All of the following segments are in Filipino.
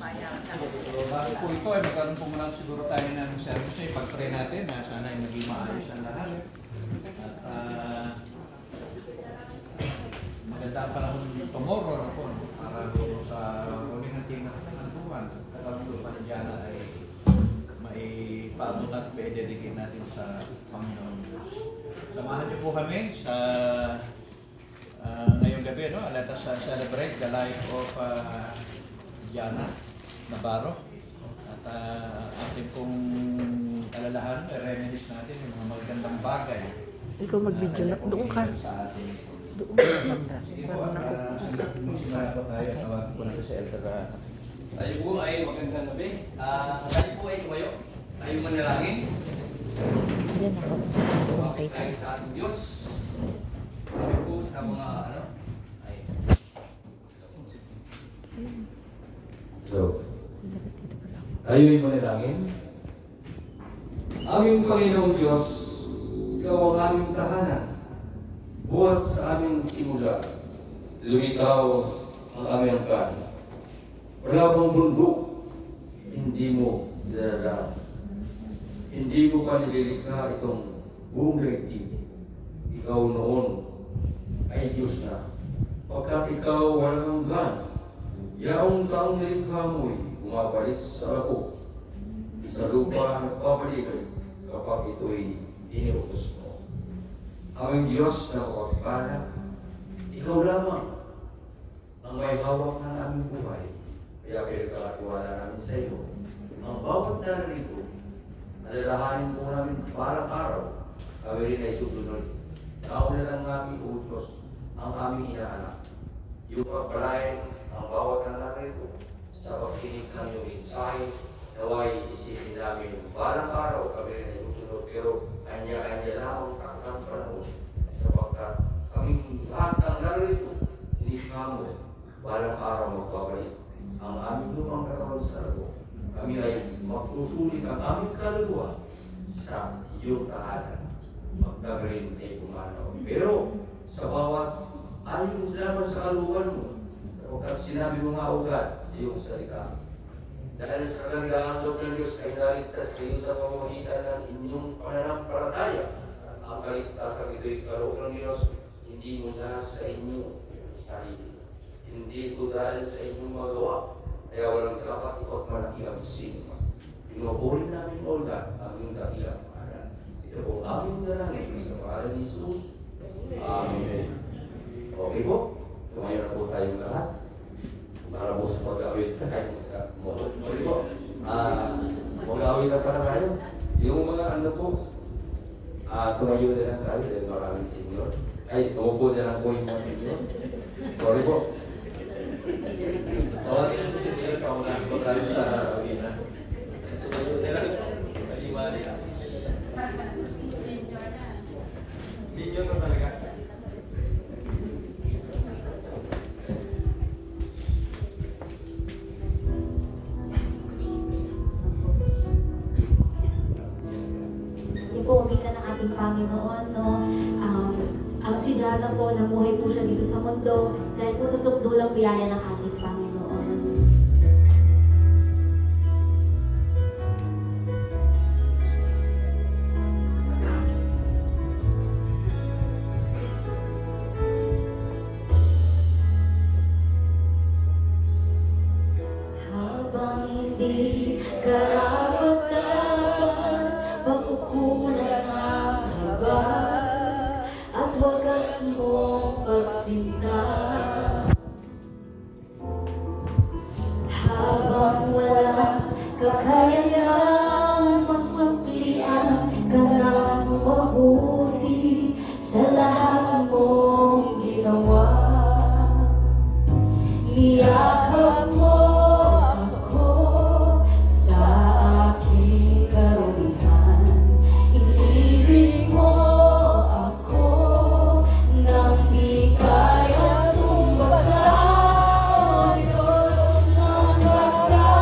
So, bago po ito ay magkaroon po muna siguro tayo ng service na ipag-pray natin na sana ay maging maayos ang lahat. At maganda ang panahon tomorrow na po para po sa huling natin ng buwan. Kakalong pa ni Diana ay maipaabot at i-dedicate natin sa Panginoon Diyos. Samahan niyo po kami sa ngayong gabi, no? Let us celebrate the life of Diana Navarro. At ating pong alalahan, reminisce natin yung mga magandang bagay. Ikaw mag-video na. Doon ka. Doon ka banda. Sige po, simula po tayo. Tawagin po natin sa Elder. Tayo po ay magandang gabi. Tayo po ay tumayo. Tayo manalangin. Yan ako. Okay Tayo tayo. sa ating Diyos. Tayo po sa mga ay. So, tayo'y manalangin. Aming Panginoong Diyos, Ikaw ang aming tahanan. Buhat sa aming simula, lumitaw ang aming angkan. Wala bang bundok, hindi mo dinadaan. Hindi mo pa nililikha itong buong daigdig. Ikaw noon ay Diyos na. Pagkat ikaw walang hanggan, yaong taong nilikha mo'y bumabalik sa ako. Sa lupa nagpabalik kapag ito'y iniutos mo. Aming Diyos na kapagpala, ikaw lamang ang may hawak ng aming buhay. Kaya pinagkakatiwala namin sa iyo. Ang bawat narito, alalahanin po namin parang araw, kami rin ay susunod. Nauna lang namin, O Diyos, ang aming inaanak. Yung pagpalain ang bawat narito sa pagkinig ng iyong mensahe, naway isipin namin parang araw, kami rin ay susunod. Pero kanya-kanya lamang takang panahon sapagkat kaming lahat ng narito, inikha mo, parang araw magpabalik ang aming lumang katawan sa lago. Kami ay magsusulit ang aming kaluluwa sa iyong tahanan. Magkagarin ay pumanaw. Pero sa bawat ayon lamang sa kaluwan mo, sapagkat sinabi mo nga ugad sa iyong salita. Dahil sa kagandaang loob ng Diyos ay naligtas kayo sa pamamagitan ng inyong pananampalataya. Ang kaligtasan ito'y kaloob ng Diyos, hindi mula sa inyong sarili. Hindi ito dahil sa inyong magawa, kaya walang dapat ipagmalaki ang sino. Pinupuri namin o lahat ang iyong dakilang pangalan. Ito po ang aming dalangin sa pangalan ni Jesus. Amen. Okay po, tumayo na po tayong lahat. Para po sa pag-awit na kayo. Sorry po, mag-awit na para kayo. Yung mga ano po, tumayo na lang tayo dahil maraming senior. Ay, tumupo na lang po yung mga senior. Sorry po. Tawagin natin si Leo, kamulan po tayo sa Rowena. Tumayo na lang. Maliwali lang. Senior na talaga. Ipuwitan ng ating Panginoon, no? Ang si Diana po, namuhay po siya dito sa mundo dahil po sa sukdulang biyaya ng ating Panginoon. Habang hindi karapatan, pagkukulang ang habag at wagas mong pagsinta. Habang wala kakayang masuklian ka ng mabuti sa lahat mong ginawa. Niyakap mo ako sa aking karumihan. Inibig mo ako nang di kaya tumbasan. O Diyos ng katalunan,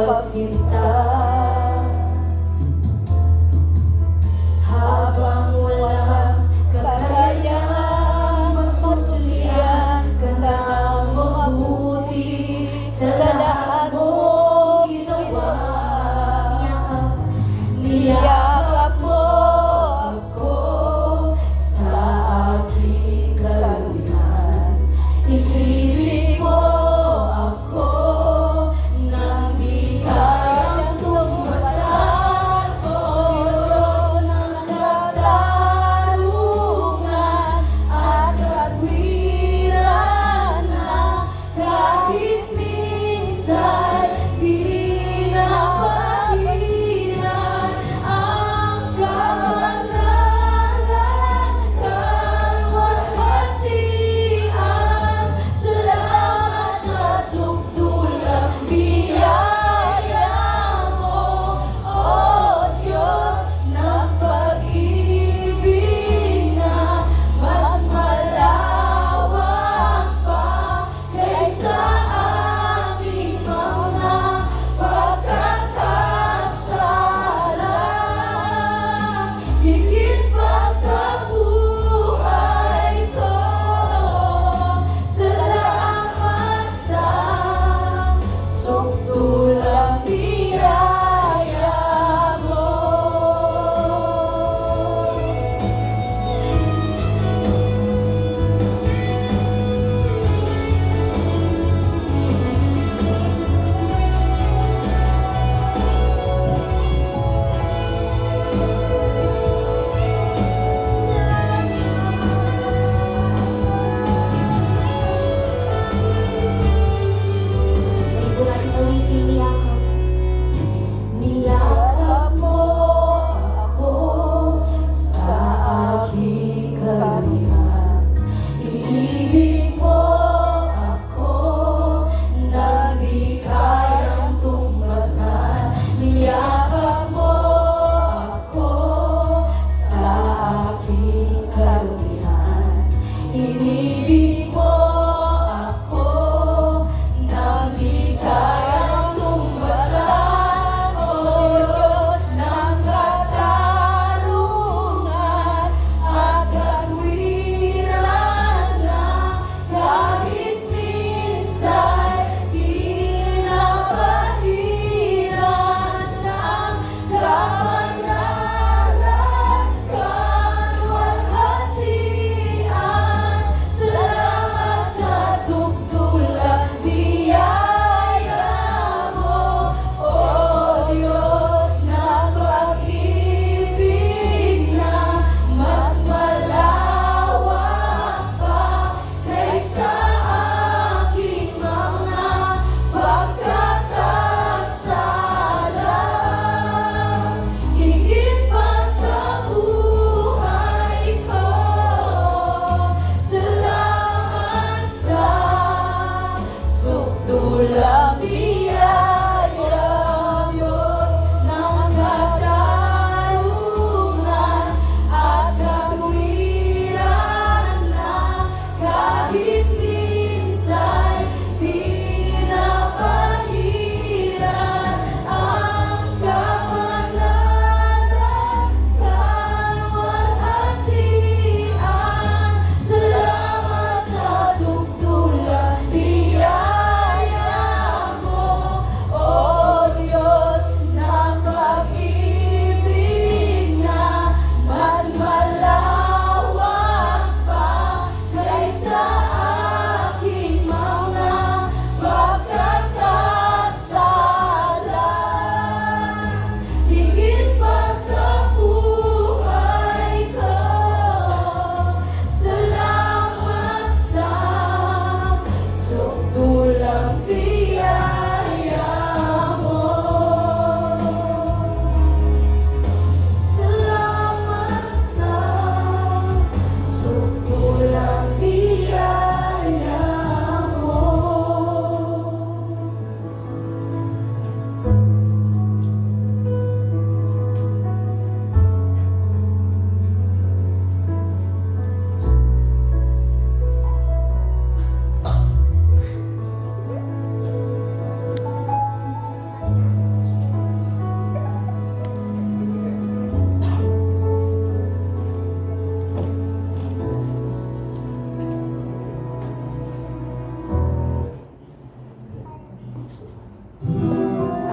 pagsinta. Habang walang kakayahan, masusulian ka ng mabuti sa lahat mo ginawa. Niyakap mo ako sa aking kalunan. Inibig mo ako nang di kayang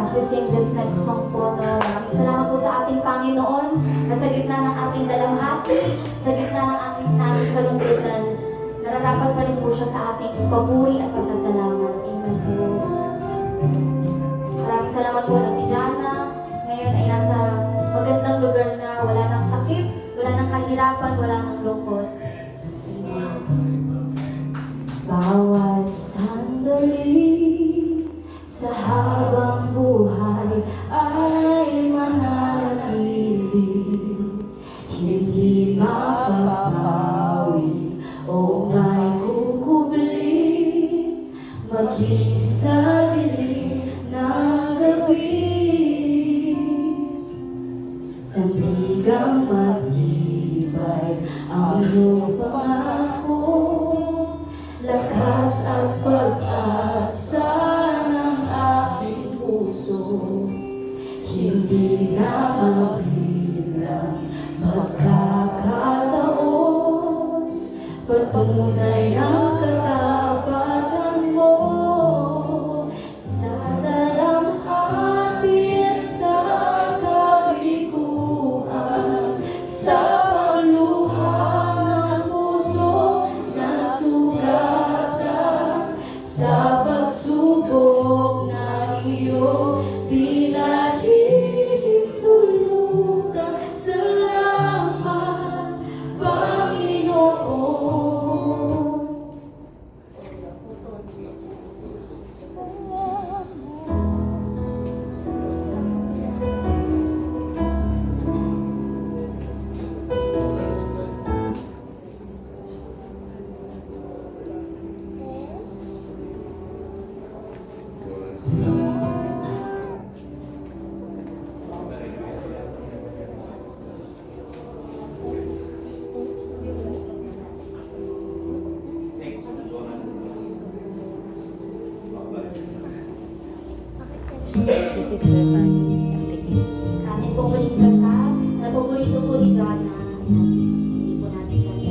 as we sing this next song po, no, maraming salamat po sa ating Panginoon na sa gitna ng ating dalamhati, sa gitna ng ating kalungkutan, nararapat pa rin po siya sa ating papuri at pasasalamat. Amen po. Maraming salamat po na si Jana. Ngayon ay nasa magandang lugar na, wala nang sakit, wala nang kahirapan, wala nang lungkot. Bawat sandali sa habang buhay ay mananatili, hindi mapapawi o may kukubli, maging sa dilim ng gabi. Sandigang matibay ang iyong pangako, lakas at pag-asa ng aking puso, hindi na mabilang magkakataon, patunay ng katapatan mo sa dalamhati at sa kabiguan, sa paluha ng puso na sugatan, sa pagsubok na iyong pinahihintulutan. Salamat, Panginoon. This is Rebani. I'm taking Sa amin pong muling kanta, na paborito po ni Jana. Hindi po natin kanta.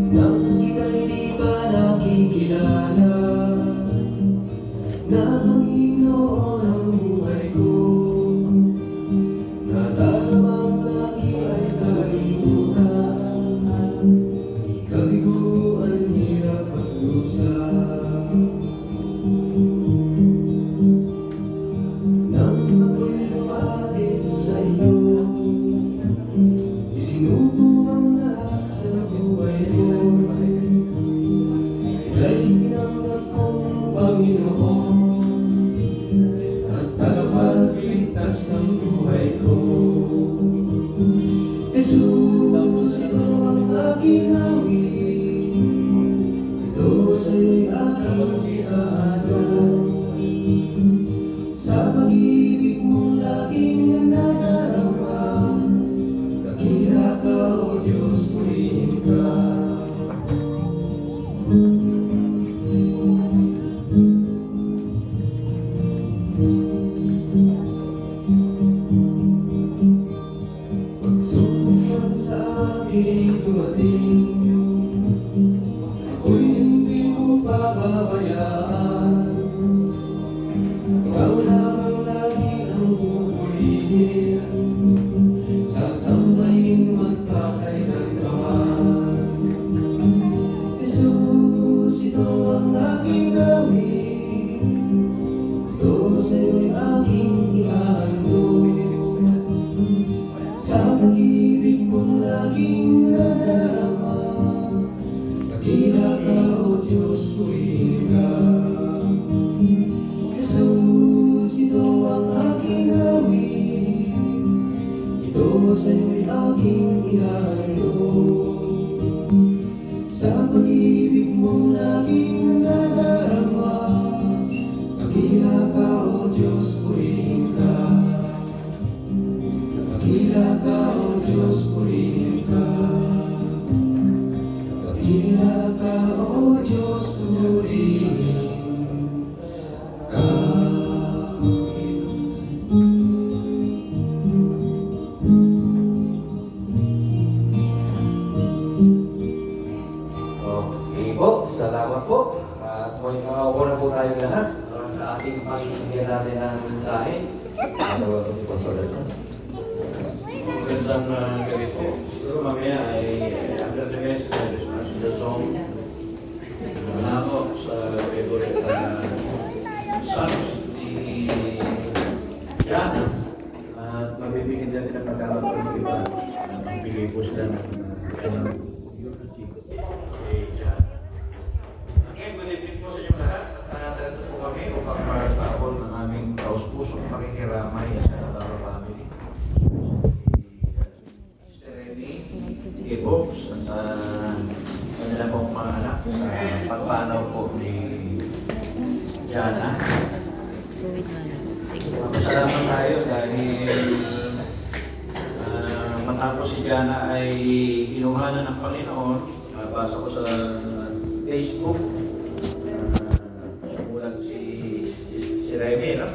Nang ika'y di pa nakikilala, na Panginoon ang buhay ko, nadaramang lagi ay kalungkutan, kabiguan, hirap at lusa. Nang ako'y lumapit sa iyo, isinubo ang lahat sa buhay ko, ika'y tinanggap kong Panginoon at tagapagligtas ng buhay ko. Jesus, ito ang aking hangin, ito sa'yo'y aking ihahandog. Sa pag-ibig mong laging nadarama, dakila ka, O Diyos, purihin ka. Pagsubok man sa aking dumating, ako'y hindi mo pababayaan. Ikaw lamang lagi ang pupurihin, sasambahin magpakailanman. Jesus, ito ang aking gawin, ito sa'yo'y aking ihahandog. Sa pag-ibig mong laging nadarama, dakila ka, O Diyos, purihin ka. Jesus, ito ang aking gawin, ito sa'yo'y aking ihahandog. Sa pag-ibig mong laging nadarama, dakila ka, O Diyos, purihin ka. Dakila ka, O Diyos, purihin ka. Dakila ka, O Diyos, purihin ka. po, salamat po. At may makakakuha na po tayo lahat sa ating pakinggan natin ng mensahe. Ano ba si Pastor Edson? Magandang gabi po. Siguro mamaya ay after the message, I just mention the song. Wala ako sa favorite songs ni Jana. At mabibigyan natin ang pagkakataon ng iba. Magbigay po sila ng unity kay Jana. Again, good evening po sa inyo lahat. Narito po kami upang magpapol ng aming taus-pusong pakikiramay sa Navarro family. Sister Remy, Ibox, at sa kanila pong mga anak sa pagpanaw po ni Jana. Masalamat tayo dahil matapos si Jana ay inuhanan ng Panginoon. Basa ko sa Facebook, sumulat si Remy, no?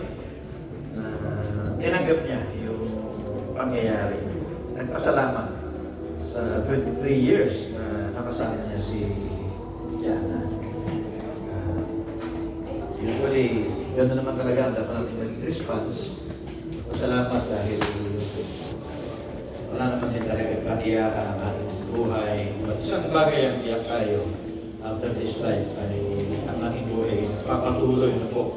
Tinanggap niya yung pangyayari. Nagpasalamat sa 23 years na nakasama niya si Jana. Usually, gano'n naman talaga ang dapat natin maging response. Pasalamat dahil wala naman din talaga patiyakan ang ating buhay. At isang bagay ang iyak tayo after this life ay ang ating buhay papatuloy na po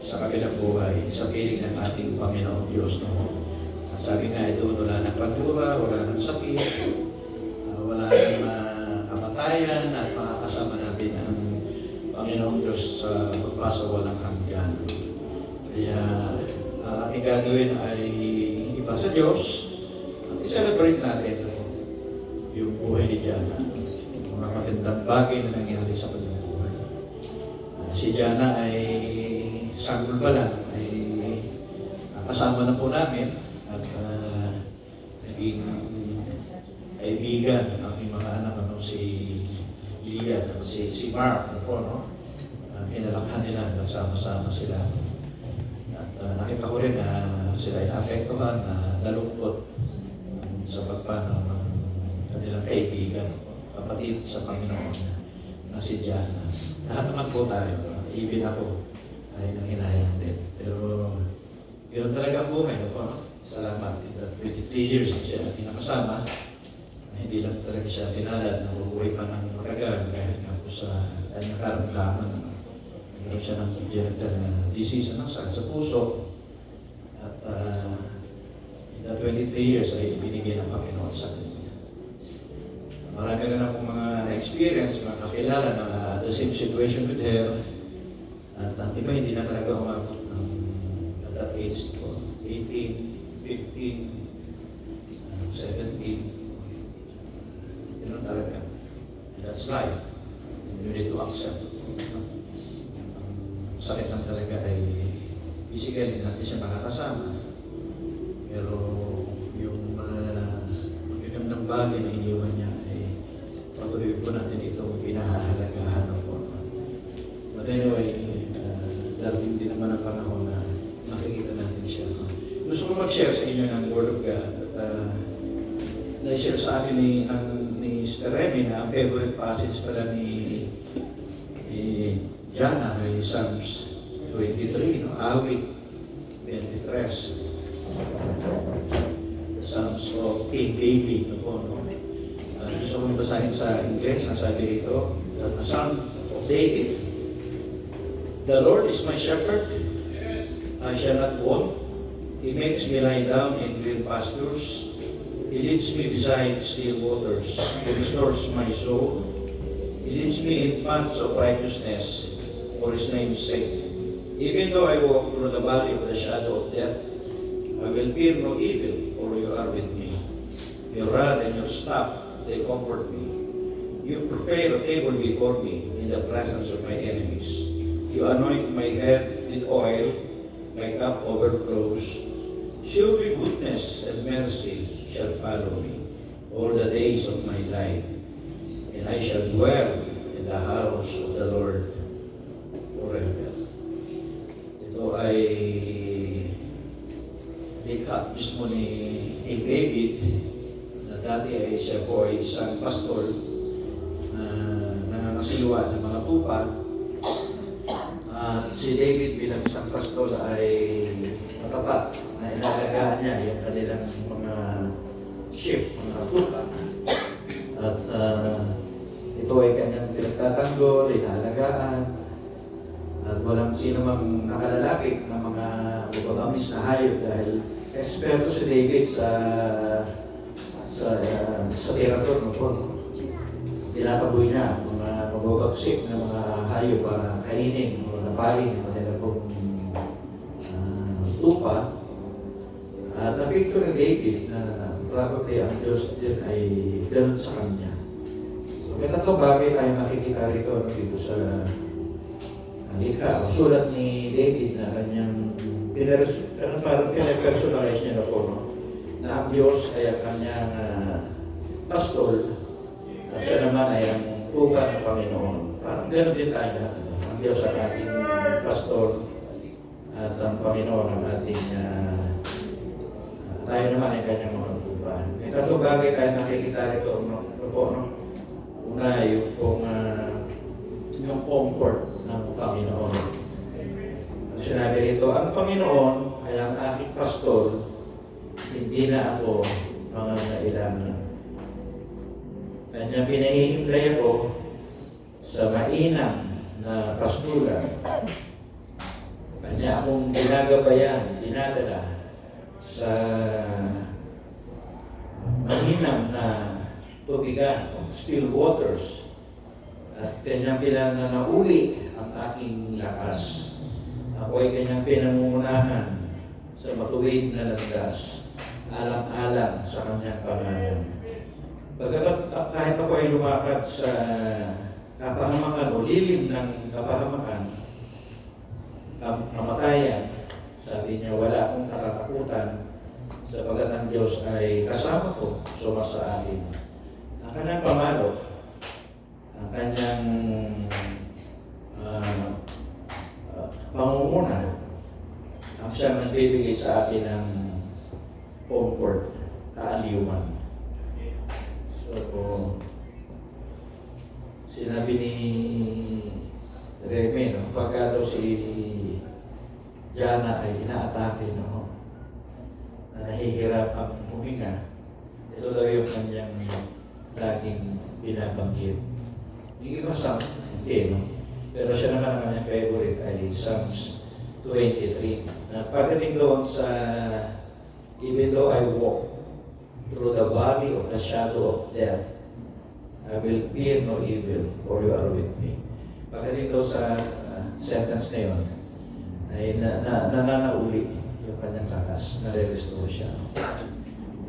sa kabilang buhay, sa piling ng ating Panginoon Diyos. No? At sabi nga, ito wala ng pagtura, wala ng sakit, wala ng kamatayan, at makakasama natin ang Panginoon Diyos sa pagpasawalang hanggan. Kaya ang ating gagawin ay iba sa Diyos at i-celebrate natin yung buhay ni Jana. Mga magandang bagay na nangyari sa kanyang buhay. Si Jana ay sanggol pa lang, ay kasama na po namin at naging kaibigan ng aming mga anak, si Lia at si Mark, no? Pinalakhan nila, nagsama-sama sila. At nakita ko rin na sila ay naapektuhan, na nalungkot sa pagpanaw ng kanilang kaibigan, kapatid sa Panginoon na si Jana. Lahat naman po tayo, even ako, ay nanghinayang din. Pero yun talaga ang buhay, no? Salamat. 23 years na siya natin nakasama. Hindi lang talaga siya pinalad na bubuhay pa ng matagal dahil nga po sa kanyang karamdaman. Nagkaroon siya ng congenital na disease, sakit sa puso. At in the 23 years ay ibinigay ng Panginoon sa kanya. Marami rin akong mga na-experience, mga kakilala na the same situation with her. At ang iba hindi na talaga umabot ng at that age ko. 18, 15, 17. Ganun talaga. And that's life. And you need to accept. Ang sakit lang talaga ay physically natin siya makakasama. Pero yung magagandang bagay na iniwan niya ay patuloy po natin ito pinahahalagahan po. But anyway, darating din naman ang panahon na makikita natin siya. Gusto ko mag-share sa inyo ng Word of God. At na-share sa akin ni Sister Remy na ang favorite passage pala ni Jana ay Psalms 23, no? Awit 23. Psalms of King David. No? Gusto ko basahin sa Ingles, nasabi rito, the Psalm of David. The Lord is my shepherd, I shall not want. He makes me lie down in green pastures. He leads me beside still waters. He restores my soul. He leads me in paths of righteousness for His name's sake. Even though I walk through the valley of the shadow of death, I will fear no evil, for you are with me. Your rod and your staff, they comfort me. You prepare a table before me in the presence of my enemies. You anoint my head with oil, my cup overflows. Surely goodness and mercy shall follow me all the days of my life, and I shall dwell in the house of the Lord forever. Ito ay likha mismo ni David, na dati ay siya po ay isang pastor na magsiluwa ng mga tupa. At si David bilang isang pastor ay matapat na inalagaan niya yung kanilang mga sheep, mga tupa. At ito ay kanyang pinagtatanggol, inaalagaan. At walang sino mang nakalalapit ng mga upabamis na hayop dahil eksperto si David sa tirator ng puno. Pinataboy niya ang mga mababagsik na mga hayop para kainin o napalin ng kanila pong tupa. At napicture ni David na probably ang Diyos din ay ganun sa kanya. So may tatlong bagay tayo makikita rito dito sa Likha. Sulat ni David na kanyang parang pinapersonalize niya na po, no? Na ang Diyos ay ang kanyang pastor at siya naman ay ang tupa ng Panginoon. Parang gano'n din tayo na ang Diyos ang ating pastor at ang Panginoon ang ating tayo naman ay kanyang mga tupa. May tatlong bagay tayo nakikita rito, no? Una, yung comfort ng Panginoon. Sinabi rito, ang Panginoon ay ang aking pastor, hindi na ako mangangailangan. Kanya pinahihimlay ako sa mainam na pastulan. Kanya akong ginagabayan, dinadala sa mainam na tubigan, still waters. At kanyang pinananauli ang aking lakas. Ako ay kanyang pinangungunahan sa matuwid na landas, alam-alam sa kanyang pangalan. Pagkakat kahit ako ay lumakad sa kapahamakan o lilim ng kapahamakan, kamatayan, sabi niya, wala akong katatakutan sapagat ang Diyos ay kasama ko, sumasa akin. Ang kanyang pamalo, ang kanyang pangunguna, ang siyang nagbibigay sa akin ng comfort, kaaliwan. So, sinabi ni Reme, no, pagka daw si Jana ay inaatake, no, na nahihirap ang huminga, ito daw yung kanyang laging binabanggit. Yung iba Psalms, hindi, no? Pero siya naman ang kanyang favorite ay Psalms 23. Na pagdating doon sa even though I walk through the valley of the shadow of death, I will fear no evil, for you are with me. Pagdating doon sa sentence na yun, ay nananauli yung kanyang lakas, nare-restore siya.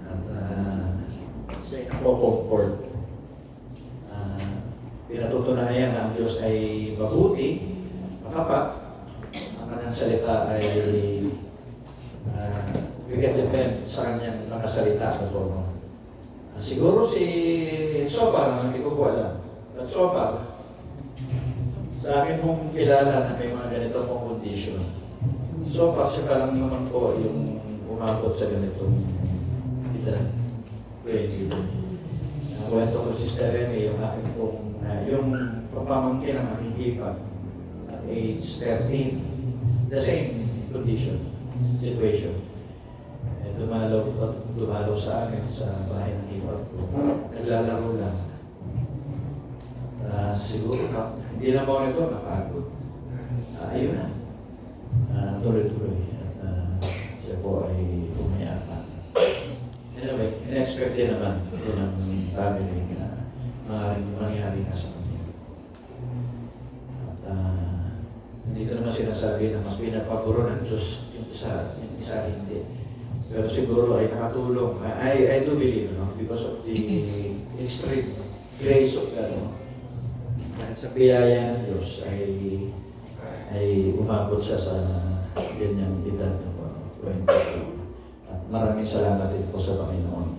At siya comfort. Pinatutunayan na ang Diyos ay mabuti, matapat. Ang kanyang salita ay we can depend sa kanyang mga salita sa tono. Siguro si Sopar, hindi ko po alam. At Sopar, sa akin mong kilala na may mga ganito pong condition. Sopar, siya pa lang naman po yung umabot sa ganitong edad. Pwede ito. Kwento ko si Rene, yung aking pong yung pamamangkin ng aking hipag at age 13, the same condition, situation. Dumalaw sa akin sa bahay ng hipag ko. Naglalaro lang. Siguro, hindi na mo ito, napagod. Ayun na. Tuloy-tuloy. At siya po ay umayapa. Anyway, in-expect din naman ng family na maaaring mangyari na sa kanya. At hindi ko naman sinasabi na mas pinapaburo ng Diyos yung isa hindi. Pero siguro ay nakatulong. I do believe, no? Because of the extreme grace of God. No? Dahil sa biyaya ng Diyos ay umabot siya sa ganyang edad na 22. At maraming salamat din po sa Panginoon.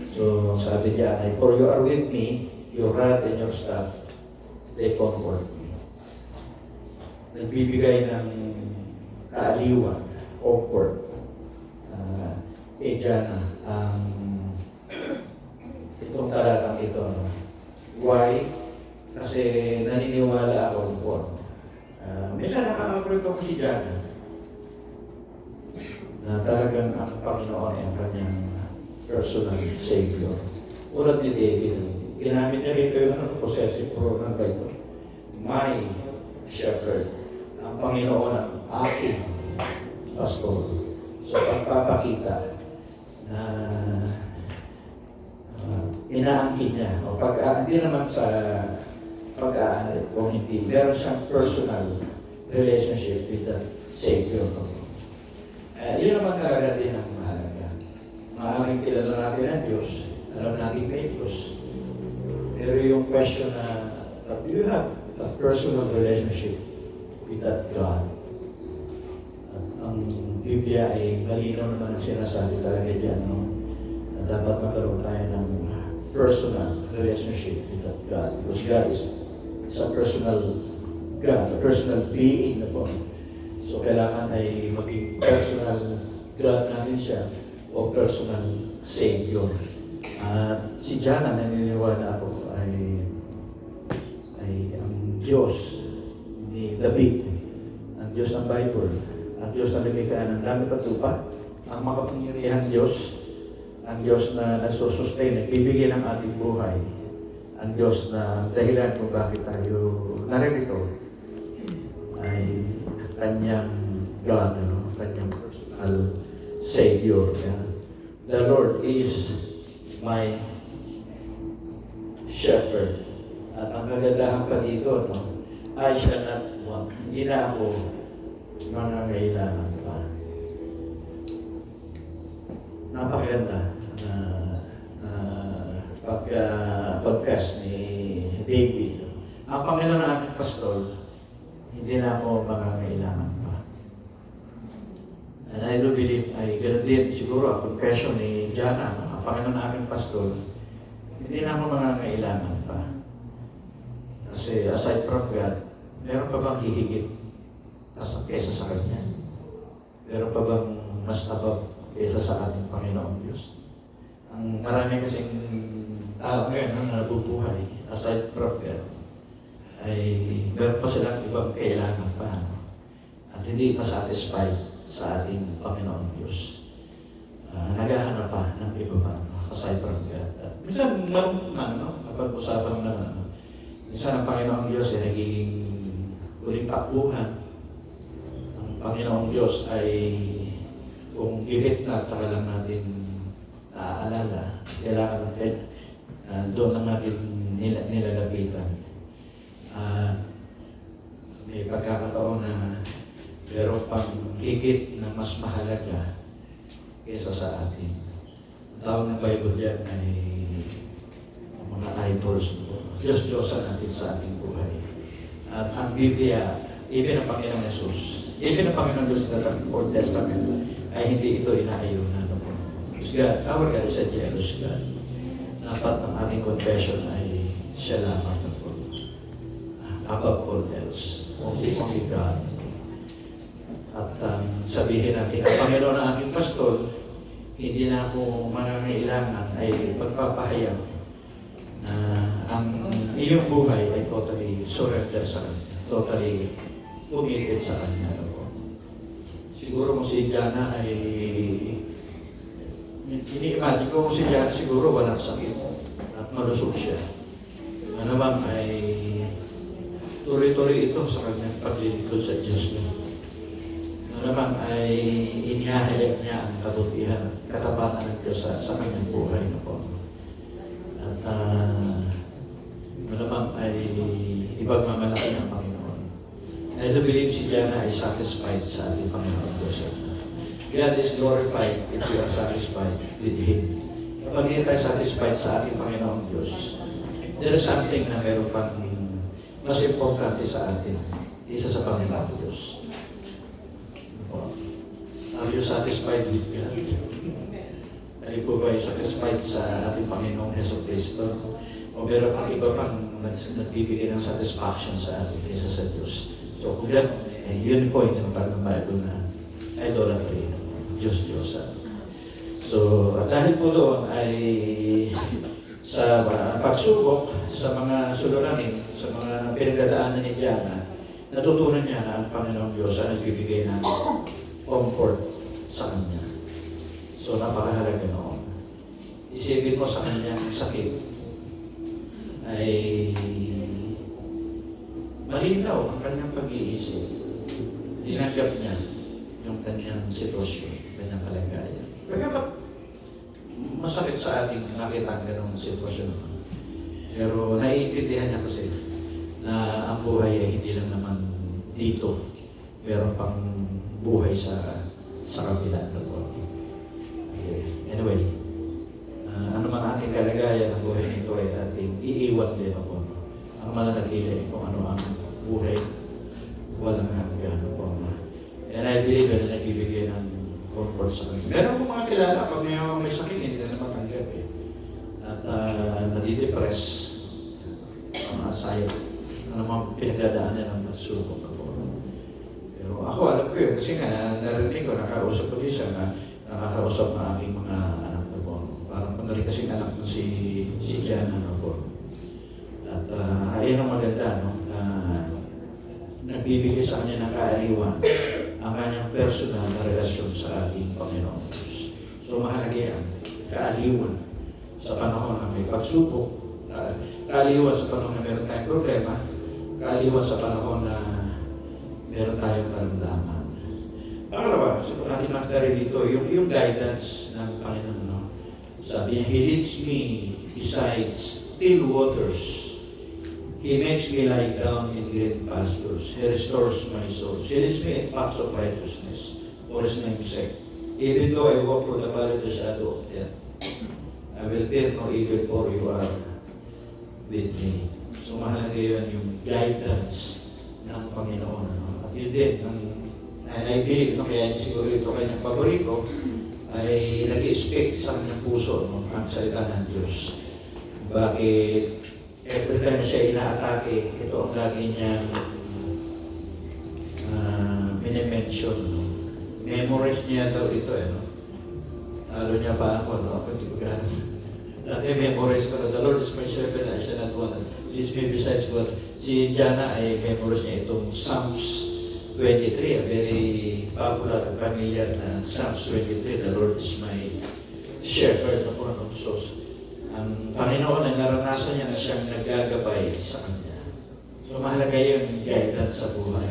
So, sabi niya ay, for you are with me, your rod and your staff, they comfort me. Nagbibigay ng kaaliwan, comfort. Jana, itong talatang ito, no? Why? Kasi naniniwala ako po. Minsan nakaka-approve ako si Jana na talagang ang Panginoon ay ang kanyang personal Savior. Ulad ni David, ginamit niya rito yung possessive pronoun ba ito? My shepherd. Ang Panginoon ang aking pastor. So, pagpapakita na inaangkin niya. O hindi naman sa pag-aalit o hindi. Meron siyang personal relationship with the Savior. Yun naman talaga din ang mahalaga. Maaaring kilala natin ang Diyos. Alam natin may Diyos. Pero yung question na, do you have a personal relationship with that God? At ang Biblia ay malinaw naman ang sinasabi talaga dyan, no? Na dapat magkaroon tayo ng personal relationship with that God. Because God is a personal God, a personal being na po. So kailangan ay maging personal God natin siya o personal Savior. At si Jana, naniniwala ako, ay ang Diyos ni David, ang Diyos ng Bible, ang Diyos na lumikha ng langit at lupa, ang makapangyarihan Diyos, ang Diyos na nagsusustain, nagbibigay ng ating buhay, ang Diyos na dahilan kung bakit tayo naririto, ay kanyang God, kanyang personal Savior. The Lord is my shepherd. At ang kagandahan pa dito, I shall not want. Hindi na ako mangangailangan pa. Napakaganda na pagka-confess ni David. Ang Panginoon ng aking pastor, hindi na ako mangangailangan pa. And I do believe, ay ganun din siguro ang confession ni Jana, ang Panginoon ng aking pastor, hindi na ako mangangailangan pa. Kasi aside from God, meron pa bang hihigit kaysa sa Kanya? Meron pa bang mas above kaysa sa ating Panginoong Diyos? Ang marami kasing tao ngayon na nabubuhay, aside from God, ay meron pa silang ibang kailangan pa. At hindi pa satisfied sa ating Panginoong Diyos. Naghahanap pa ng iba pa, aside from God. At minsan, napag-usapan na minsan ang Panginoong Diyos ay nagiging uling takbuhan. Ang Panginoong Diyos ay kung gipit na at saka lang natin naaalala, kailangan natin doon lang natin nilalapitan. May pagkakataon na meron pang higit na mas mahalaga kaysa sa atin. Ang tawag ng Bible yan ay mga idols. Diyos-Diyosan natin sa ating buhay. At ang Biblia, even ang Panginoong Jesus, even ang Panginoong Diyos na Old Testament, ay hindi ito inaayunan. Because God, our God is a jealous God. Dapat ang ating confession ay siya lamang na po. Above all else. Only God. At sabihin natin, ang Panginoon ng aking pastor, hindi na ako mangangailangan ay magpapahayag na ang iyong buhay ay totally surrender sa Kanya. Totally umitit sa Kanya. Siguro kung si Jana ay ini-imagine ko kung si Jana siguro walang sakit at malusog siya. Ano bang ay tuloy-tuloy ito sa kanyang paglilingkod sa Diyos niya. Ano bang ay inihahayag niya ang kabutihan, katapatan ng Diyos sa kanyang buhay na po. At ano bang ay ipagmamalaki ng Panginoon. I do believe si Jana ay satisfied sa ating Panginoon Diyos. God is glorified if we are satisfied with Him. Kapag hindi tayo satisfied sa ating Panginoon Diyos, there is something na meron pang mas importante sa atin, isa sa Panginoon Diyos. Are you satisfied with God? Ay po ba ay satisfied sa ating Panginoong Heso Kristo? O meron pang iba pang nagbibigay ng satisfaction sa atin isa sa Diyos? So kung yan, yun po yung parang Bible na idolatry, Diyos-Diyosan. So dahil po doon ay sa pagsubok, sa mga suliranin, sa mga pinagdadaanan ni Diana, natutunan niya na ang Panginoong Diyos ang nagbibigay ng comfort sa kanya. So napakahalaga noon. Isipin mo sa kanyang sakit ay malinaw ang kanyang pag-iisip. Tinanggap niya yung kanyang sitwasyon, kanyang kalagayan. Bagamat masakit sa ating nakita ang ganong sitwasyon. Pero naiintindihan niya kasi na ang buhay ay hindi lang naman dito. Meron pang buhay sa kabila. Okay. Anyway, ano man ating kalagayan ng buhay nito ay ating iiwan din ako. Ang mananatili kung ano ang buhay, walang hanggan po. And I believe na nagbibigay ng comfort sa kanila. Meron akong mga kilala, pag may sakit, hindi na matanggap eh. At nadidepress, mga sayang, ano mga pinagdadaanan ng pagsubok ako. Pero ako, alam ko yun, kasi nga, narinig ko, nakausap ko din siya, nakakausap na aking mga anak na po. Parang pandaling kasing anak ko si Diana na po. At ayun ang maganda, no, na nagbibigay sa kanya ng kaaliwan ang kanyang personal na relasyon sa ating Panginoon Diyos. So mahalaga yan, kaaliwan sa panahon na may pagsubok, kaaliwan sa panahon na meron tayong problema, kaaliwan sa panahon na meron tayong karamdaman. Pangalawa, so natin makitari dito, yung guidance ng Panginoon. No? Sabi niya, He leads me beside still waters. He makes me lie down in green pastures. He restores my soul. He leads me in paths of righteousness for His name's sake. Even though I walk through the valley of the shadow of death, I will fear no evil, for you are with me. So mahalaga yun yung guidance ng Panginoon. No? At yun din, and I believe, no, kaya siguro ito kanyang paborito, ay nag-expect sa kanyang puso, no, ang salita ng Diyos. Bakit every time siya ina-atake, ito ang lagi niyang minimension. No? Memorize niya daw ito, no? Lalo niya pa ako, no? Ako hindi ko gano'n. Dati memorize ko na, the Lord is my shepherd, I shall not want. Leads me besides what. Si Diana ay memorize niya itong Psalms 23, a very popular, familiar na Psalms 23, the Lord is my shepherd. No? So, ang Panginoon ay naranasan niya na siyang naggagabay sa Kanya. So mahalaga yung guidance sa buhay.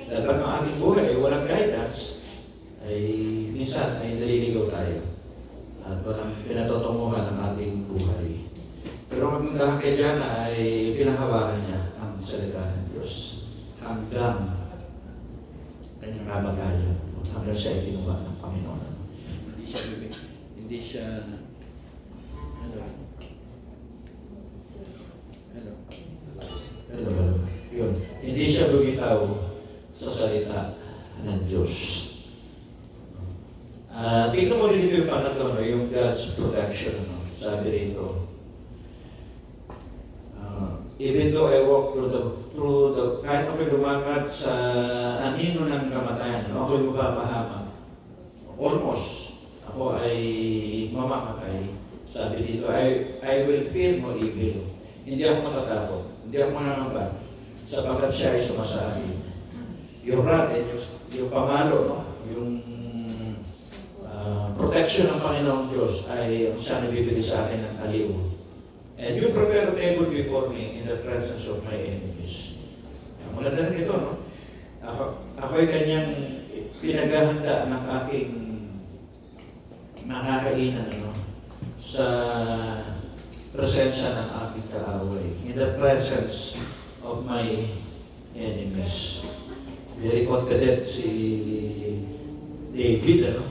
Dahil pag ang ating buhay ay walang guidance, ay minsan ay naliligaw tayo. At walang pinatutunguhan ang ating buhay. Pero magmula kay Diana ay pinanghawakan niya ang salita ng Diyos hanggang kanyang kamagayan, hanggang siya ay kinuha ng Panginoon. Hindi siya yun. Hindi siya bumitaw sa salita ng Diyos. Tingnan mo rin dito yung pangatlo, no? Yung God's protection. No? Sabi rito, even though I walk through the kahit ako'y lumakad sa anino ng kamatayan, no? Ako'y mapapahamak. Almost, ako ay mamamatay. Sabi dito, I will fear no evil. Hindi ako matatakot. Hindi ako manangamba. Sapagkat siya ay sumasahin. Yung rod, yung pamalo, no? Yung protection ng Panginoong Diyos ay siya nabibigay sa akin ng aliw. And you prepare a table before me in the presence of my enemies. Mula na rin ito, no? Ako ay kanyang pinaghahanda ng aking makakainan, ano? Sa presensya ng aking kaaway. In the presence of my enemies. Very confident si David, ano?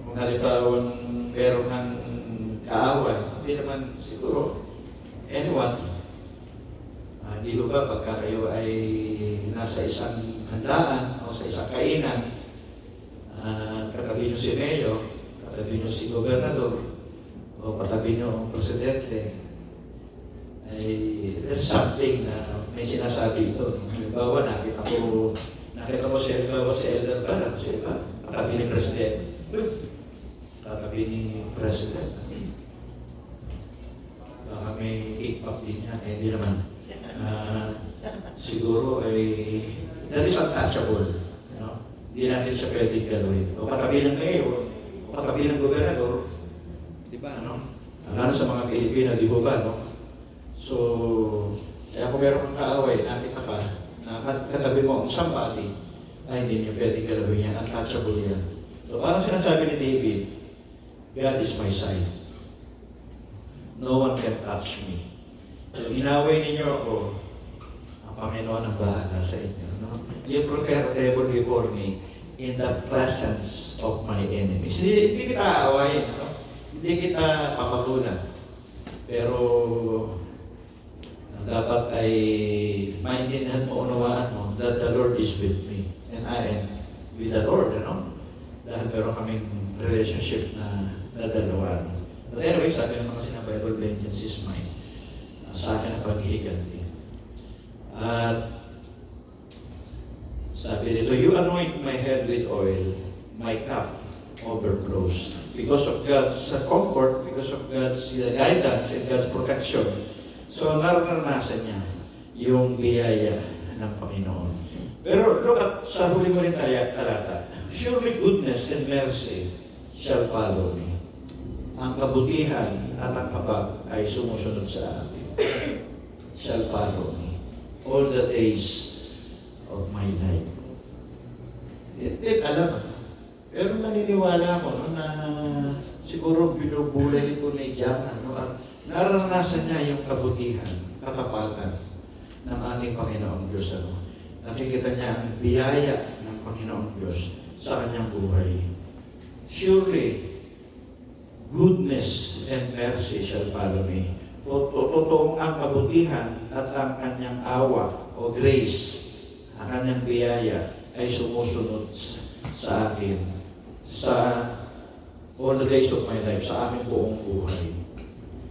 Kung halimbawa meron ng kaaway, hindi naman siguro anyone. Hindi ko ba pagka kayo ay nasa isang handaan o sa isang kainan, katabi nyo si Mayor, katabi nyo si Gobernador, o katabi nyo ang Presidente, ay there's something na may sinasabi ito. Halimbawa, nakita mo si Elder Baran, si Elder, katabi ni Presidente. Katabi ni President. baka may kickback din yan. Hindi naman. Siguro ay that is untouchable. No? Hindi natin siya pwedeng gawin. O katabi ng mayor, o katabi ng gobernador, di ba, no? Lalo sa mga Pilipino, di ba, no? So, kaya kung meron kang kaaway, nakita ka, na katabi mo ang somebody, ay hindi niyo pwedeng galawin yan, untouchable yan. So, parang sinasabi ni David, God is my side. No one can touch me. So, inaway ninyo ako, ang Panginoon ang bahala sa inyo. No? You prepare a table before me in the presence of my enemies. Hindi kita aawayin, no? Hindi kita papagulan. Pero dapat ay maintindihan mo, unawaan mo that the Lord is with me. And I am with the Lord, ano? Dahil meron kaming relationship na nadalawan. But anyway, sabi naman kasi ng Bible, vengeance is mine. Sa akin ang paghihiganti. At sabi dito, you anoint my head with oil, my cup overflows. Because of God's comfort, because of God's guidance and God's protection. So naranasan niya yung biyaya ng Panginoon. Pero look at sa huli mo rin talata, surely goodness and mercy shall follow me. Ang kabutihan at ang habag ay sumusunod sa akin. Shall follow me all the days of my life. Alam mo, pero naniniwala mo no, na siguro binubulay ito ni John, ano, at naranasan niya yung kabutihan, katapatan ng ating Panginoong Diyos. Ano. Nakikita niya ang biyaya ng Panginoong Diyos sa kanyang buhay. Surely, goodness and mercy shall follow me. Totoong ang kabutihan at ang kanyang awa o grace, ang kanyang biyaya ay sumusunod sa akin, sa all the days of my life, sa aming buong buhay.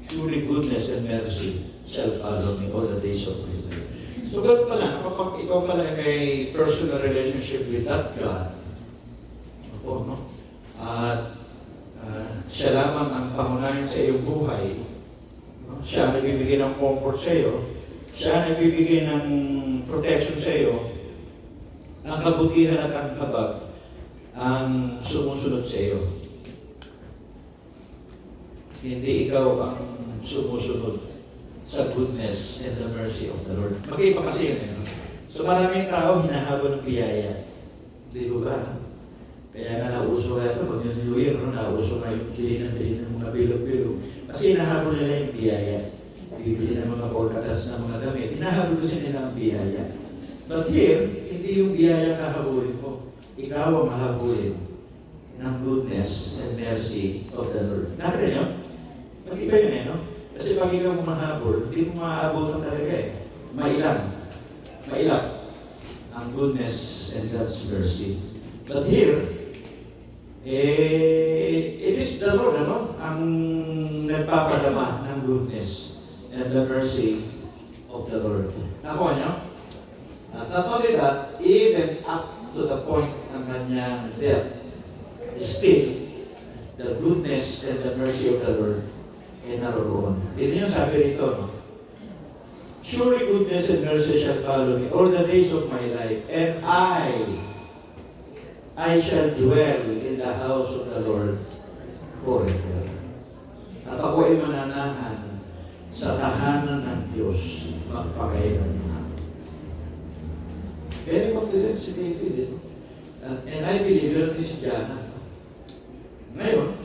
Surely goodness and mercy shall follow me all the days of my life. So ganoon pala, kapag ikaw pala may personal relationship with that God, no? At siya lamang ang pangunahin sa iyong buhay, no? Siya ang nagbibigay ng comfort sa iyo, siya ang nagbibigay ng protection sa iyo, ang kabutihan at ang habag ang sumusunod sa iyo. Hindi ikaw ang sumusunod sa goodness and the mercy of the Lord. Magkaiba kasi yun. Eh? So maraming tao hinahabol ng biyaya. Di ba? Kaya nga nauso nga ito, pag yung New Year, nauso nga yung bilhin ng mga bilog-bilog. Kasi hinahabol nila yung biyaya. Bibili ng mga polkatas ng mga damit. Hinahabol kasi nila ang biyaya. But here, hindi yung biyaya kahabulin mo. Ikaw ang mahabulin ng goodness and mercy of the Lord. Nakita niyo? Mag-iba yun eh, no? Kasi pag ikaw mahabol, hindi mo maaabutan talaga eh. Mailang ang goodness and God's mercy. But here, it is the Lord, ano? Ang nagpapadama ng goodness and the mercy of the Lord. Nakuha niyo? At not only that, even up to the point ng kanyang death, still, the goodness and the mercy of the Lord ay naroon. Ito yung sabi rito, no? Surely goodness and mercy shall follow me all the days of my life, and I shall dwell in the house of the Lord forever. At ako ay mananahan sa tahanan ng Diyos magpakailanman. Very confident si David. And I believe yun ni si Jana. Ngayon,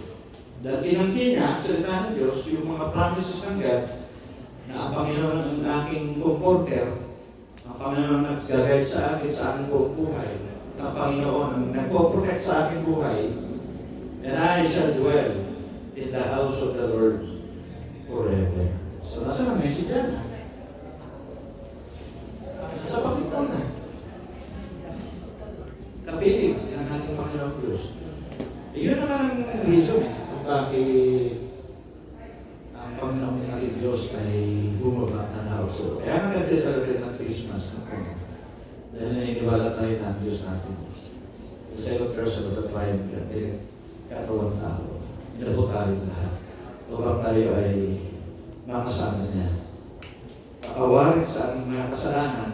dahil tinangkin niya, salita ng Diyos, yung mga promises ng God, na ang Panginoon ang aking comforter, ang Panginoon ang nag-guide sa aking buong buhay, ang Panginoon ang nagpo-protect sa aking buhay, and I shall dwell in the house of the Lord forever. So, nasa na message yan? Nasa pakita na. Kapiling ng ating Panginoon Diyos. Iyon naman ang reason kung bakit ang Panginoon natin Diyos ay bumaba ng household. Kaya nga nagsisalatin ng Christmas. Dahil naniniwala tayo na ang Diyos natin. The second person of the triune God, katawang tao. Inabot tayo lahat. Upang tayo ay makasama niya. Patawarin sa aming mga kasalanan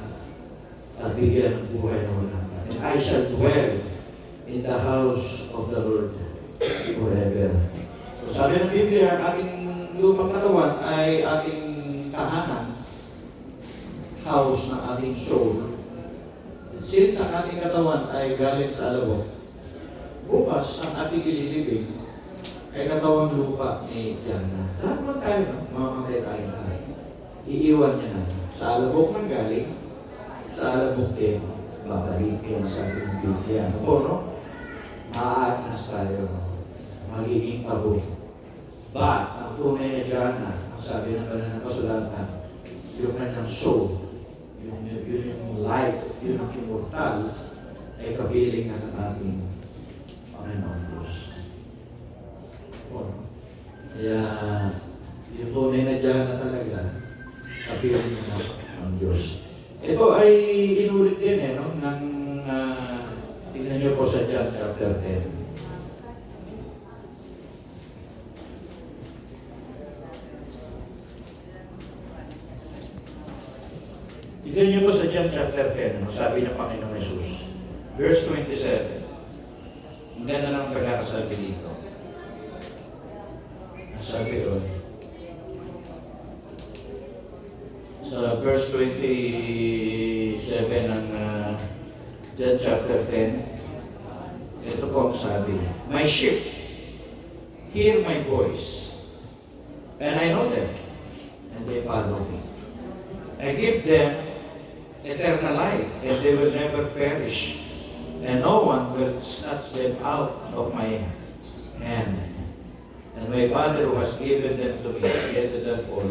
at bigyan ng buhay na walang hanggan. And I shall dwell in the house of the Lord forever. So sabi ng Biblia, ang ating lupang katawan ay ating tahanan, house ng ating soul. And since ang ating katawan ay galing sa alabok, bukas ang ating ililibing ay katawang lupa ni Diana. Lahat naman tayo, no? Mamamatay tayo lahat. Iiwan niya na. Sa alabok ng galing, sa alabok din, babalik yan sa ating Biblia. Ano po, no? Maaatas tayo. Magiging pabo. But, ang tunay na Diana, ang sabi ng kanilang kasulatan, yung kanyang soul, yung light, yung immortal, ay kapiling na ng ating Panginoon Diyos. Kaya, yung tunay na Diana talaga, kapiling na ng Diyos. Ito ay inulit din no? Tingnan niyo po sa John chapter 10. Tingnan niyo po sa John chapter 10, sabi ng Panginoong Jesus. Verse 27. Ang ganda ng pagkakasabi dito. Sabi doon, sa verse 27 ng John chapter 10, ito po ang sabi, my sheep hear my voice, and I know them, and they follow me. I give them eternal life, and they will never perish, and no one will snatch them out of my hand. And my Father who has given them to me has given them all,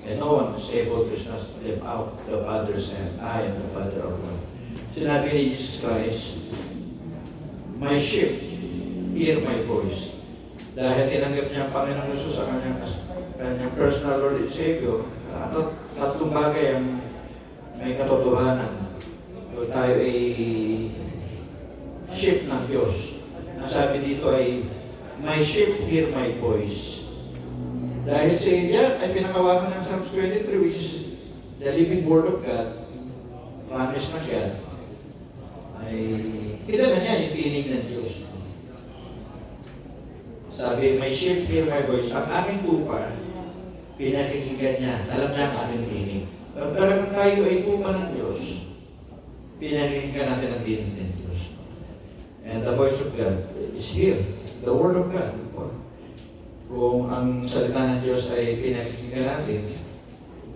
and no one is able to snatch them out of the Father's hand. I am the Father of one. Sinabi ni Jesus Christ, my sheep hear my voice. Dahil tinanggap niya ang Panginoong Jesus sa kanyang personal Lord and Savior, tatlong bagay ang may katotohanan. So tayo ay sheep ng Diyos. Ang sabi dito ay, my sheep hear my voice. Dahil sa yan ay pinakawakan ng Psalms 23, which is the living word of God, promise ng God, ay kilala niya yung tinig ng Diyos. Sabi, my sheep hear my voice. Ang aking tupa, pinakikinggan niya. Alam niya ang aking tinig. Pero talagang tayo ay tupa ng Diyos, pinakikinggan natin ang tinig ng Diyos. And the voice of God is here. The word of God. Kung ang salita ng Diyos ay pinakikinggan natin,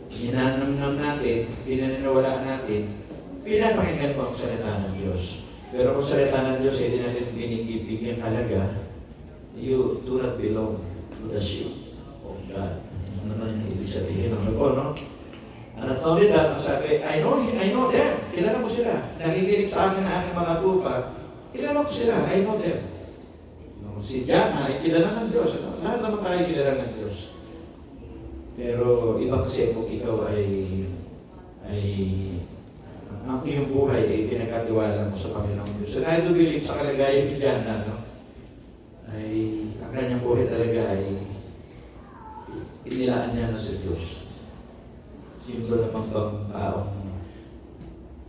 inanamnam natin, pinaniniwalaan natin, pinapakinggan po ang salita ng Diyos. Pero kung salita ng Diyos ay hindi natin binibigyan halaga, you do not belong to the sheep of God. Ano naman yung ibig sabihin ng ako, no? And not only that, sabi, I know them. Kilala ko sila. Nakikinig sa akin na aking mga tupa. Kilala ko sila. I know them. No, si Diana ay kilala ng Diyos. Ano? Lahat naman tayo kilala ng Diyos. Pero iba kasi kung ikaw ay ang iyong buhay ay pinagkatiwala mo sa Panginoong Diyos. So I do believe sa kalagayan ni Diana, no? Ay ang kanyang buhay talaga ay inilaan niya na sa Diyos. Simbolo naman bang taong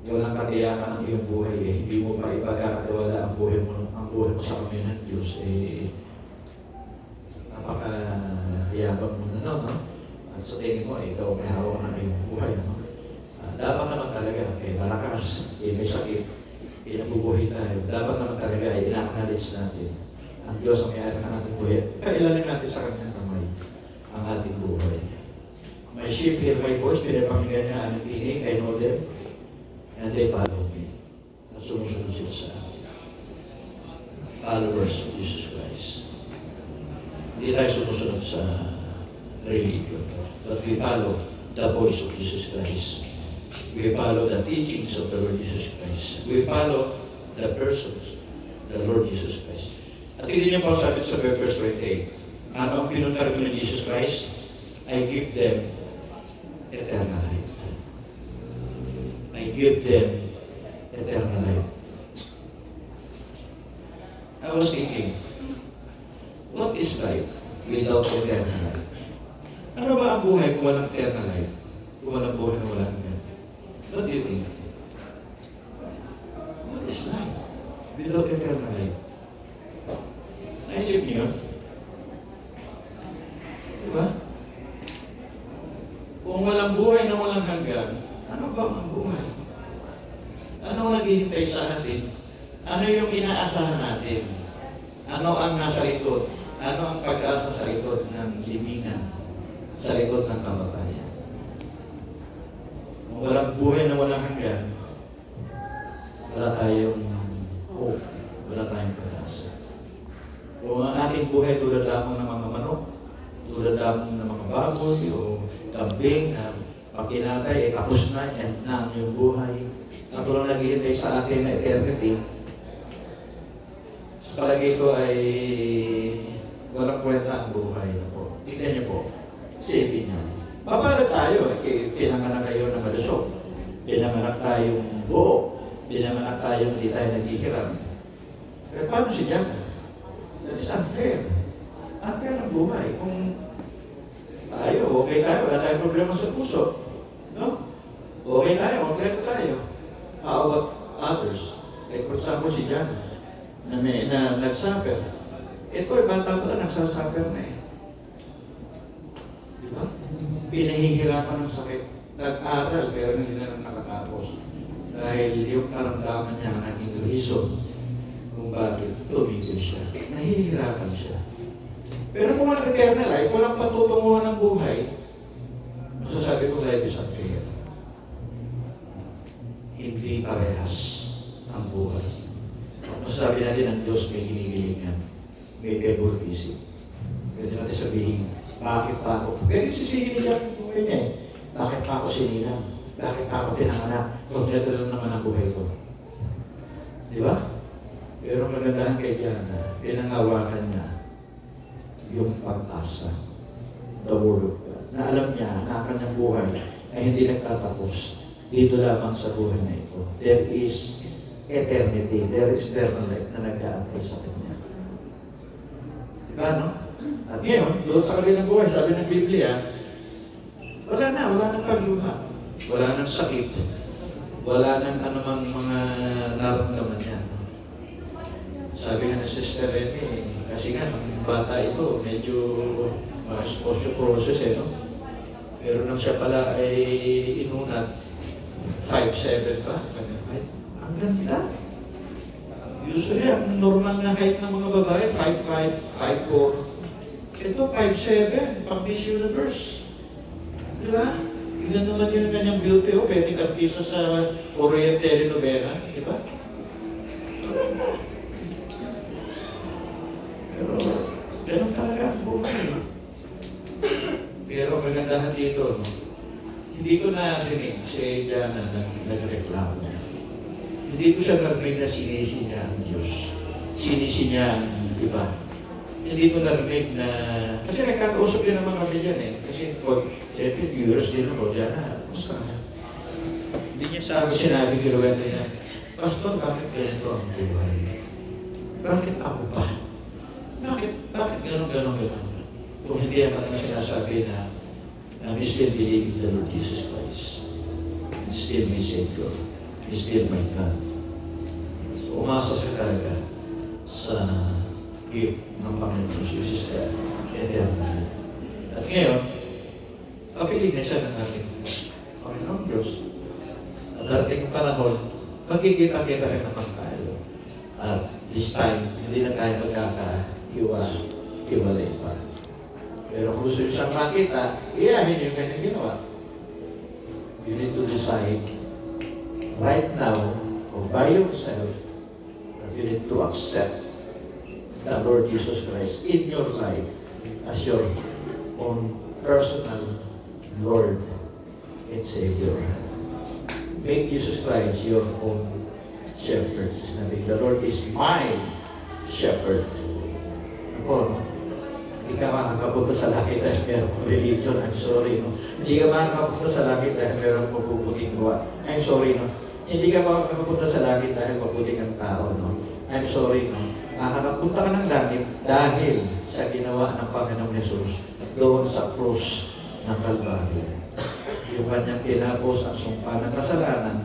walang katiyakan ang iyong buhay, hindi mo pa ipagkakatiwala ang buhay mo sa kami ng Diyos, napakayabang mo na, no? At sa tingin mo, ikaw may hawak ng iyong buhay, no? Dapat naman talaga, malakas, may sakit, nabubuhay tayo. Dapat naman talaga, ina-acknowledge natin ang Diyos ang mayroon ng ating buhay. Kailanin natin sa kanyang kamay ang ating buhay. My sheep hear my voice, pinapakinggan niya ang tinig, I know them, and they follow me. At sumusunod sila sa akin. Followers of Jesus Christ. Hindi tayo sumusunod sa religion, but we follow the voice of Jesus Christ. We follow the teachings of the Lord Jesus Christ. We follow the persons, the Lord Jesus Christ. At hindi niyo po sabi sa verse 28, ano ang pinuntargo ni Jesus Christ? I give them eternal life. I give them eternal life. I was thinking, what is life without eternal life? Ano ba ang buhay kung walang eternal life? Kung walang buhay na walang hanggan? What do you think? What is life without eternal life? Naisip niyo? Diba? Kung walang buhay na walang hanggan, ano ba ang buhay? Ano ang naghihintay sa atin? Ano yung inaasahan natin? Ano ang nasa likod? Ano ang pag-asa sa likod ng limingan? Sa likod ng kamatayan? Kung walang buhay na walang hanggan, wala tayong hope. Wala tayong pag-asa. Kung ang ating buhay tulad lamang ng mga manok, tulad lamang ng mga baboy o kambing na pagkinatay, tapos na yan na ang iyong buhay. At walang naghihintay sa atin na eternity, sa palagay ko ay walang kwenta ang buhay na po. Tignan niyo po, isipin niyo. Papalag tayo, pinanganak kayo ng malusog, pinanganak tayong buo, pinanganak tayong hindi tayo naghihiram. Pero paano si Jack? That is unfair. Unfair ang buhay. Kung tayo, okay tayo, wala tayong problema sa puso. No? Okay tayo, kompleto tayo. How about others? Like for example, si John, na nag-suffer. Ito, bata pa lang, nagsasuffer na eh. Di ba? Pinahihirapan ng sakit. Nag-aral, pero hindi na nakatapos. Dahil yung karamdaman niya naging reason kung bakit tumigil siya. Nahihirapan siya. Pero kung walang eternal life, walang patutunguhan ng buhay, masasabi ko life is unfair. Hindi parehas ang buhay. Masasabi natin ang Diyos may ginigilingan, may favoritism. Pwede natin sabihin, bakit pa ako? Pwede sisihin niya ang buhay niya eh. Bakit pa ako sinilang? Bakit pa ako pinanganak? Kompleto lang naman ang buhay ko. Di ba? Pero magandahan kay Diana, pinangawakan niya yung pag-asa, the Word of God, na alam niya na ang kanyang buhay ay hindi nagtatapos dito lamang sa buhay na ito. There is eternity, there is eternal life na nag-aantay sa kanya. Diba, no? At ngayon, doon sa kabilang buhay, sabi ng Biblia, wala nang pagluha, wala nang sakit, wala nang anumang mga naramdaman niya. Sabi nga ng Sister Remy, kasi nga, ang bata ito, medyo osteoporosis no? Pero nang siya pala ay inunat, 5'7" pa. Ang ganda. Usually, ang normal na height ng mga babae, 5'5", 5'4". Ito, 5'7", pang Miss Universe. Di ba? Tignan naman yung kanyang beauty, pwedeng artista sa Orient telenovela. Di ba? Pero, ganun talaga ang buhay. Pero kagandahan dito, no? Hindi ko narinig si Jana na nagreklamo niya. Hindi ko siya narinig na sinisi niya ang Diyos. Sinisi niya ang iba. Hindi ko narinig na... Kasi nagkakausap din naman kami dyan eh. Kasi siyempre, viewers din ako, Jana, kumusta ka? Hindi niya sinabi kay Rowena niya, Pastor, bakit ganito ang buhay? Bakit ako pa? Bakit gano'n? Kung hindi naman ang sinasabi na we still believe in the Lord Jesus Christ. He's still my Savior. He's still my God. So, umasa siya talaga sa gift ng Panginoon Jesus Christ. At ngayon, kapilig na siya ng ating Panginoon Diyos. At darating panahon, magkikita-kita rin naman tayo. At this time, hindi na tayo magkaka-iwalay pa. Pero kung gusto nyo siyang makita, iyahin yung kanyang ginawa. You need to decide right now, or by yourself, that you need to accept the Lord Jesus Christ in your life as your own personal Lord and Savior. Make Jesus Christ your own shepherd. The Lord is my shepherd. Ako, hindi ka makakapunta sa langit dahil meron religion. I'm sorry, no? Hindi ka makakapunta sa langit dahil meron mabubuting gawa. I'm sorry, no? Hindi ka makakapunta sa langit dahil mabuting ang tao, no? I'm sorry, no? Makakapunta ka ng langit dahil sa ginawa ng Panginoong Jesus doon sa krus ng Kalbaryo. Yung kanyang tinapos ang sumpa ng kasalanan,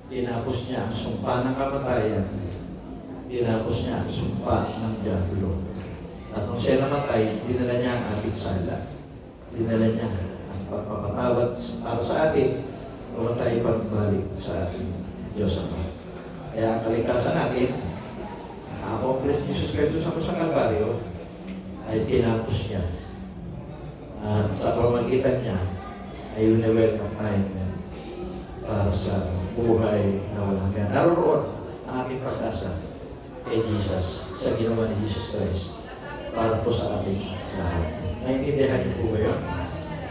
tinapos niya ang sumpa ng kamatayan, tinapos niya ang sumpa ng diablo. At nung siya namatay, dinala niya ang ating sala. Dinala niya ang pagpapatawad para sa atin, o tayo pagbalik sa ating Diyos Ama. Kaya ang kalikasan natin, accomplish Jesus Christ sa Kalbaryo, ay tinapos niya. At sa pamamagitan niya, ay winewelcome tayo para sa buhay na walang hanggan. Naroon ang ating pag-asa kay Jesus, sa ginawa ni Jesus Christ, para po sa ating lahat. Naintindihan niyo po ba yun?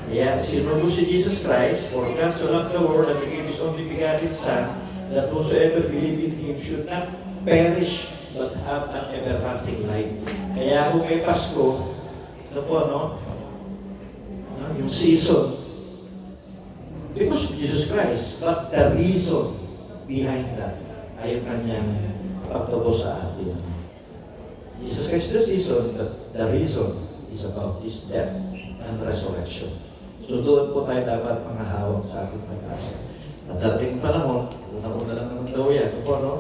Kaya sinugo si Jesus Christ, for God so loved the world that He gave His only begotten Son, that whosoever believe in Him should not perish, but have an everlasting life. Kaya kung may Pasko, ito po, no? Yung season, because of Jesus Christ, but the reason behind that ay yung kanyang pagtubo sa atin. Jesus Christ, the season, the reason is about His death and resurrection. So doon po tayo dapat mangahawak sa ating pag-asa. At dating panahon, una lang naman daw yan, ito po, no?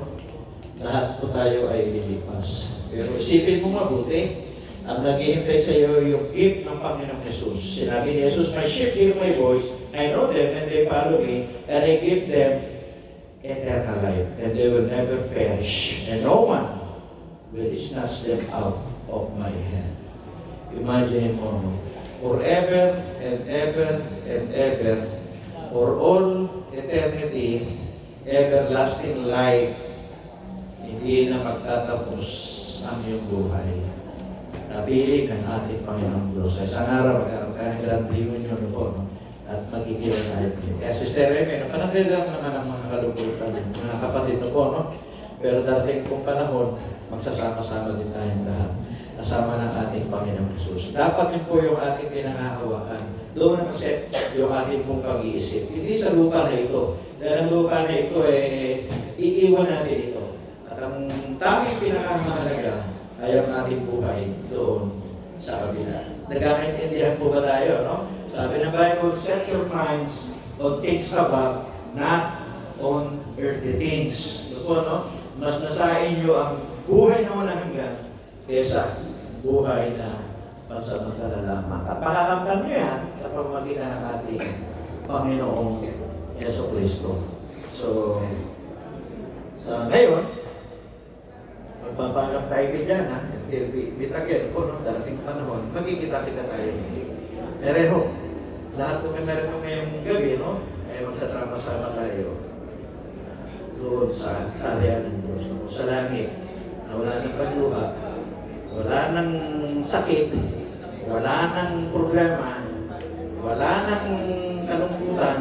Lahat po tayo ay lilipas. Pero isipin mo mabuti, ang naghihintay sa iyo yung gift ng Panginoong Jesus. Sinabi ni Jesus, "My sheep hear my voice, I know them and they follow me, and I give them eternal life, and they will never perish, and no one will snatch them out of my hand." Imagine mo, forever and ever and ever, for all eternity, everlasting life, hindi na magtatapos ang iyong buhay. Napili ng ating Panginoong Diyos. Ay isang araw, magkaroon tayo ng grand reunion po, no? At magkikita tayo. Kaya Sister Remy, panagdadang naman ang mga kaluputan, mga kapatid no po, no? Pero dating kong panahon, magsasama-sama din tayong lahat. Kasama ng ating Panginoong Jesus. Dapat yun po yung ating pinangahawakan. Doon na kasi yung ating pong pag-iisip. Hindi sa lupa na ito. Dahil ang lupa na ito, iiwan natin ito. At ang tanging pinakamahalaga ay ang ating buhay doon sa kabila. Nagkakaintindihan po ba tayo, no? Sabi ng Bible, set your minds on things above, not on earthly things. Ito po, no? Mas nasain nyo ang buhay na walang hanggan kesa buhay na pansamantala lamang. At makakamtan nyo yan sa pamamagitan ng ating Panginoong Yeso Cristo. So, sa ngayon, magpapanggap tayo dyan, ha? Bitagyan po, no? Darating panahon, magkikita-kita tayo. Ereho, lahat po meron po ngayong gabi, no? Ay magsasama-sama tayo doon sa karya ng Diyos, no? Sa langit, na wala nang pagluha, wala nang sakit, wala nang problema, wala nang kalungkutan,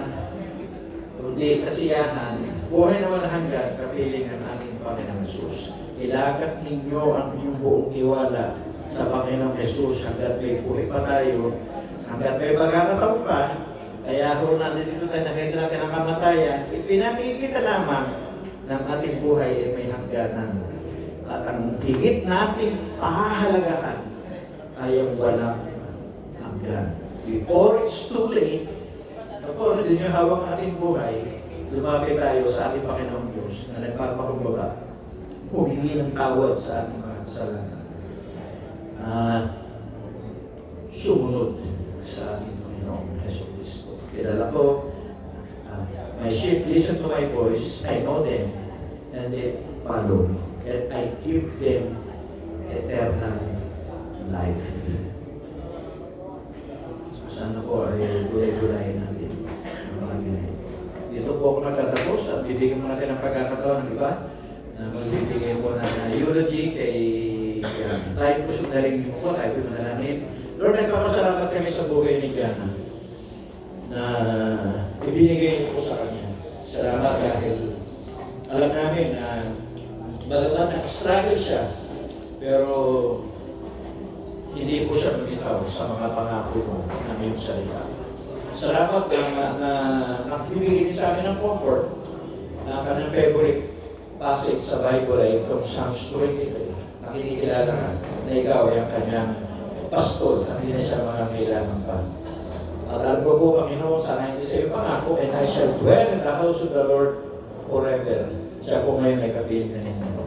kundi kasiyahan, buhay na walang hanggan, kapiling ng ating Panginoong Jesus. Ilagat ninyo ang inyong buong tiwala sa Panginoong Jesus hanggat may buhay pa tayo, hanggat may pagkakataon pa. Kaya kung nandito tayo nakita natin ang kamatayan, ipinakikita lamang ng ating buhay ay may hangganan. At ang higit nating pahahalagahan ay ang walang hanggan. Before it's too late, kapag hindi nyo hawak ang ating buhay, lumapit tayo sa ating Panginoong Diyos na nagpapakumbaba, humingi ng tawad sa ating mga kasalanan. Sumunod sa ating Panginoong Yeso Cristo. Kilala ko, my sheep listen to my voice, I know them, and they follow me. And I give them eternal life. So, sana po ay gulay-gulayin natin. Dito po ako nagtatapos at bibigyan mo natin ang pagkakataon ng iba na magbibigay po ng eulogy kay tayo po sundaling mo po, tayo po manalamin. Lord, nagpapasalamat kami sa buhay ni Jana na ibinigay niyo po sa kanya. Salamat dahil alam namin na bagamat nag-struggle siya, pero hindi po siya bumitaw sa mga pangako mo ng iyong salita. Salamat na nagbibigay niya sa amin ng comfort na kanyang favorite passage sa Bible ay from Psalms 23. Nakinikilala ka na ikaw ay ang kanyang pastol at hindi na siya mga kailangan pa. At alam ko po, Panginoon, sana hindi sa iyo pangako, and I shall dwell in the house of the Lord forever. Siya po ngayon ay kapiling na ninyo.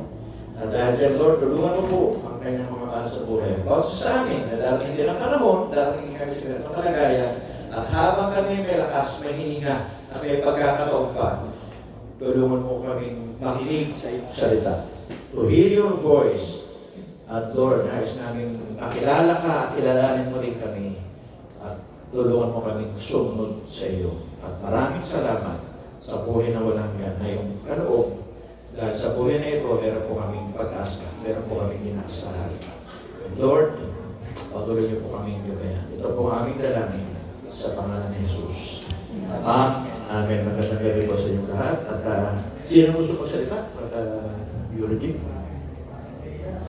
At dahil dyan, Lord, tulungan mo po ang kanyang mga mahal sa buhay. Bawat sa amin, na darating din ang panahon, darating kami sa ganitong kalagayan, at habang kami may lakas, may hininga, at may pagkakataon pa, tulungan mo kaming makinig sa iyong salita. To hear your voice. At Lord, nais namin makilala ka at kilalanin mo rin kami. At tulungan mo kaming sumunod sa iyo. At maraming salamat sa buhay na walang yan na iyong kaloob. Dahil sa buhay na ito, meron po kaming pag-asa, meron po kaming inaasahan. Lord, patuloy niyo po kaming gabayan. Ito po ang aming dalangin sa pangalan ni Jesus. Amen. Magandang gabi po sa inyong lahat. At sino gusto po salita? Eulogy?